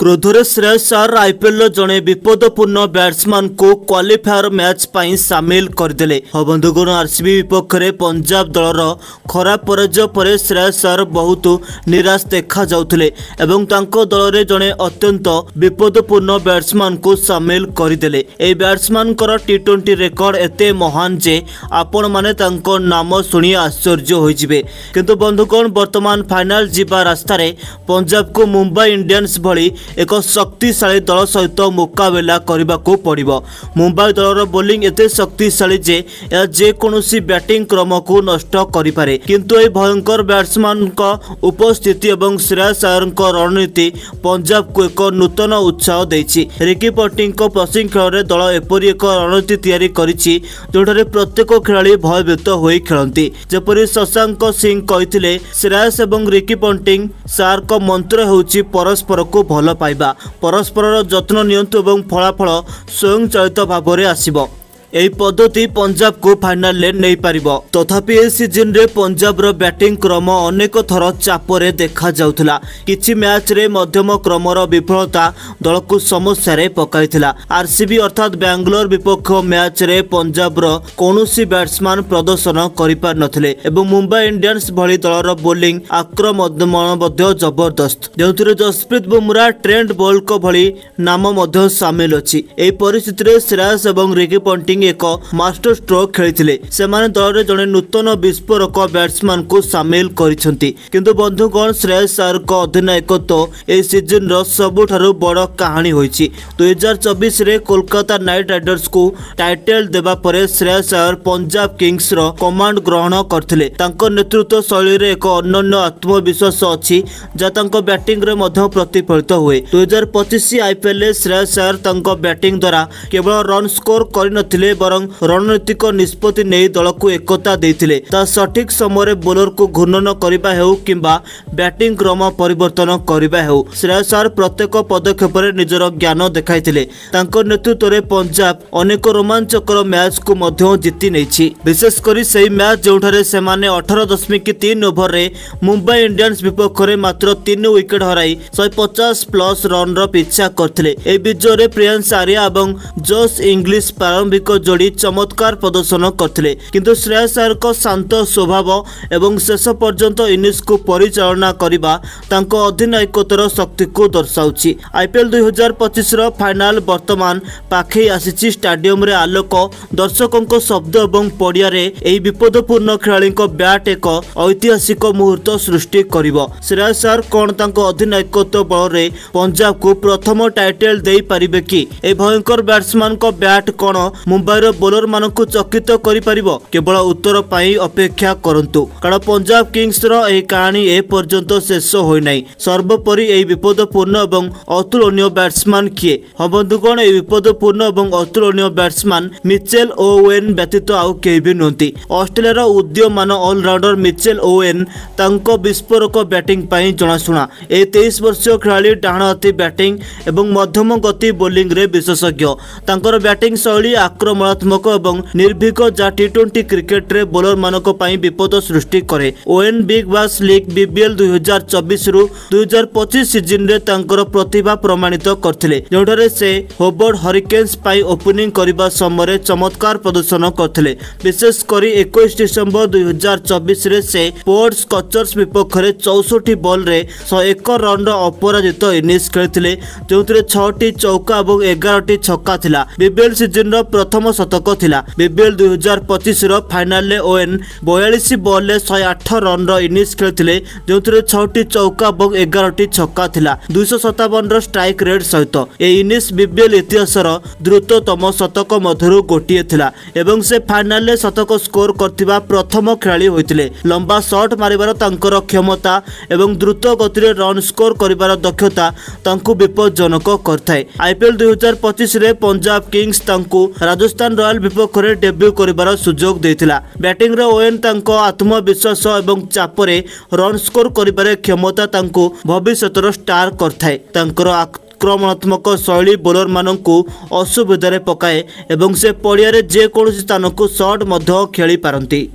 क्रोधरे Shreyas Iyer IPL जड़े विपदपूर्ण batsman को qualifier match पर सामिल करदे। बंधुगण आरसीबी विपक्ष में पंजाब दलर खराब पराजय पर श्रेयस अय्यर बहुत निराश देखा जाउथिले एवं तांको दल रे जड़े अत्यंत विपदपूर्ण बैट्समैन को सामिल करदे। ए बैट्समैन टी20 रेकर्ड एते महान जे आपण माने तांको नाम शुणी आश्चर्य होइजिबे। किंतु बंधुगण वर्तमान फाइनल जीवा रास्ता रे पंजाब को मुंबई इंडियंस भली एक शक्तिशाली दल सहित मुकाबला करने को पड़ो। मुंबई दलर बोलिंग एते शक्तिशाली जे जेकोसी बैटिंग क्रम को नष्ट करें, किंतु ए भयंकर बैट्समैन उपस्थिति और श्रेयस अय्यर रणनीति पंजाब को एक नूतन उत्साह देछि। रिकी पॉन्टिंग प्रशिक्षण में दल एपरी एक रणनीति तैयारी करिछि जोठारे प्रत्येक खेलाड़ी भयभीत होई खेलती। जपरी शशांक सिंह कहिथिले श्रेयस और रिकी पॉन्टिंग सार का मंत्र होछि परस्पर को भल पाइबा, परस्पर जत्न नियंतु एवं फलाफल स्वयं चालित भाव में आसिबो। यही पद्धति पंजाब को फाइनल ले नहीं पारिबो। तथापि ए सीजन रे पंजाब रो बैटिंग क्रम अनेक थर चापरे देखा जाउथला। किछि मैच रे मध्यम क्रमर विफलता दल को समस्या रे पकाइथिला। आरसीबी अर्थात बेंगलोर विपक्ष मैच रे पंजाब रो कोनोसी बैट्समैन प्रदर्शन करि पार नथिले एवं मुंबई इंडियंस भली दलर बोलिंग आक्रमण मध्य जबरदस्त, जेउथिरे जसप्रीत बुमराह ट्रेंट बोल्ट भली नाम मध्य शामिल अछि। एही परिस्थिति रे श्रेयस एवं रिकी पॉन्टिंग एक मास्टर स्ट्रोक खेली से दल में जड़े नूतन विस्फोरक बैट्समैन को सामिल करिसेंती। किंतु बंधुगण श्रेयस अय्यर अधिनायकत्व ए सीजन रो सबुठारु बड़ कहानी होइछि। 2024 रे कोलकाता नाइट राइडर्स को टाइटल देबा परे श्रेयस अय्यर पंजाब किंग्स रो कमांड ग्रहण करथिले। तांको नेतृत्व शैली रे एक अनन्य आत्मविश्वास अछि जा तांको बैटिंग रे मध्य प्रतिफलित हुए। 2025 आईपीएल रे श्रेयस अय्यर तांको बैटिंग द्वारा केवल रन स्कोर करनथिले बरं रणनीतिक निष्पत्ति नहीं दल को एकता देथिले। ता सठिक समय बोलर को घूर्णन करबा हेउ किंबा बैटिंग क्रम परिवर्तन करबा हेउ श्रेयस अय्यर प्रत्येक पदक्षेप रे निजर ज्ञान देखाइथिले। तांको नेतृत्व रे पंजाब अनेक रोमांचकर मैच को मध्य जीति नैछि। विशेष करी सेही मैच जोठारे सेमाने 18.3 ओवर रे मुंबई इंडियंस विपक्ष रे मात्र 3 विकेट हराई 150 प्लस रन रो पीछा करथिले। ए विजय रे प्रियांश आर्या एवं जोश इंग्लिश प्रारंभिक जोड़ी चमत्कार प्रदर्शन करथिले, किंतु श्रेयस अय्यर को शांत स्वभाव एवं शेष पर्यंत इनिंग्स को परिचालना करिबा तांको अधिनायकत्वर शक्ति को दर्शाउछि। आईपीएल 2025 रो फाइनल वर्तमान पाखे आसीछि। स्टेडियम रे आलोक, दर्शकों को शब्द एवं पड़िया रे एही विपदपूर्ण खेलाड़ी को बैट एक ऐतिहासिक मुहूर्त सृष्टि करिवो। श्रेयस अय्यर कोन तांको अधिनायकत्व बल रे पंजाब को प्रथम टाइटल देई परिबे कि? ए भयंकर बैट्समैन को बैट कोन मुंबईर बोलर मानकु चकित करि परिबो? केवल उत्तर पाई अपेक्षा करंतु, कारण पंजाब किंग्स रो एही कहानी ए पर्यंत शेष होई नै। सर्वोपरि एही विपदपूर्ण एवं अतुलनीय बैट्समैन किए? बंधुगण, एही विपदपूर्ण एवं अतुलनीय बैट्समैन मिचेल ओवेन व्यतीत आउ केही भी नहंती। ऑस्ट्रेलिया रो उद्यमान ऑलराउंडर मिचेल ओवेन तांको विस्फोरक बैटिंग पाई जणाशुना। ए 23 वर्षीय खेलाड़ी डाहाण हाथी बैटिंग एवं मध्यम गति बोलिंग रे विशेषज्ञ। तांकर बैटिंग शैली आक्रमणात्मक एवं निर्भीक जा टी20 क्रिकेट रे बोलर मानक पई विपद सृष्टि करे। Owen big bash league BBL 2024 रु 2025 सीजन रे तांकर प्रतिभा प्रमाणित करथिले, जोठारे से होबार्ट हरिकेन्स पई ओपनिंग करबा समय चमत्कार प्रदर्शन करथिले। विशेष करी 21 डिसेंबर 2024 रे से पोर्ट स्कचर्स विपक्ष रे 64 बॉल रे 101 रन रो अपराजित इनिंग्स खेलिथिले, जोंतरे 6टी चौका और 11टी छक्का थिला। बीबीएल सीजन रो प्रथम शतक थिला। बीबीएल 2025 रो फाइनल ले ओवेन 42 बॉल ले 108 रन रो इनिंग्स खेलिथिले, जोंतरे 6टी चौका और 11टी छक्का थिला। 257 रो स्ट्राइक रेट सहित ए इनिंग्स बीबीएल इतिहास रो द्रुततम शतक मध्यरु गोटिए थिला एवं से फाइनल ले शतक स्कोर करथिबा प्रथम खेलाड़ी होइथिले। लंबा शॉट मारिबार तांकर क्षमता एवं द्रुत गति रे रन स्कोर करिबार दक्षता तांकु विपज्जनक करथाय। आईपीएल 2025 रे पंजाब किंग्स तांकु राजस्थान रॉयल विपक्ष रे डेब्यू करिबार सुजोग देथिला। बैटिंग रे ओवेन तांको आत्मविश्वास एवं चापरे रन स्कोर करिबार क्षमता तांको भविष्यतर स्टार करथाय। तांकर आक्रमणात्मक शैली बोलर मानकु असुविधा रे पकाए एवं से पड़िया रे जे कोनोसी स्थान को शॉट मध्य खेली पारंती।